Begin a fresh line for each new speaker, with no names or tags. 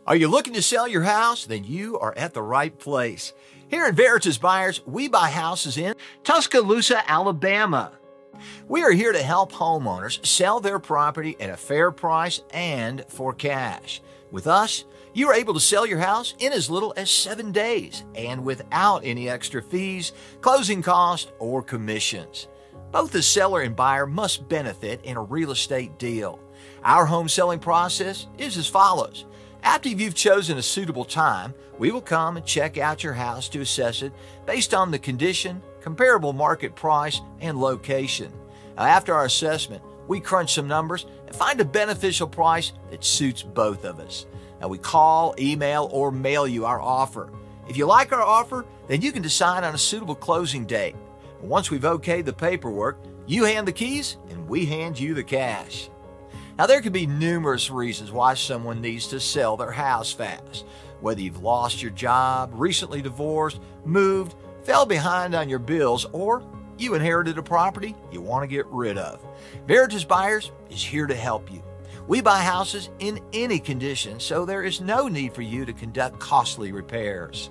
Are you looking to sell your house? Then you are at the right place. Here at Veritas Buyers, we buy houses in Tuscaloosa, Alabama. We are here to help homeowners sell their property at a fair price and for cash. With us, you are able to sell your house in as little as 7 days and without any extra fees, closing costs, or commissions. Both the seller and buyer must benefit in a real estate deal. Our home selling process is as follows. After you've chosen a suitable time, we will come and check out your house to assess it based on the condition, comparable market price, and location. Now, after our assessment, we crunch some numbers and find a beneficial price that suits both of us. Now, we call, email, or mail you our offer. If you like our offer, then you can decide on a suitable closing date. Once we've okayed the paperwork, you hand the keys and we hand you the cash. Now, there could be numerous reasons why someone needs to sell their house fast. Whether you've lost your job, recently divorced, moved, fell behind on your bills, or you inherited a property you want to get rid of. Veritas Buyers is here to help you. We buy houses in any condition, so there is no need for you to conduct costly repairs.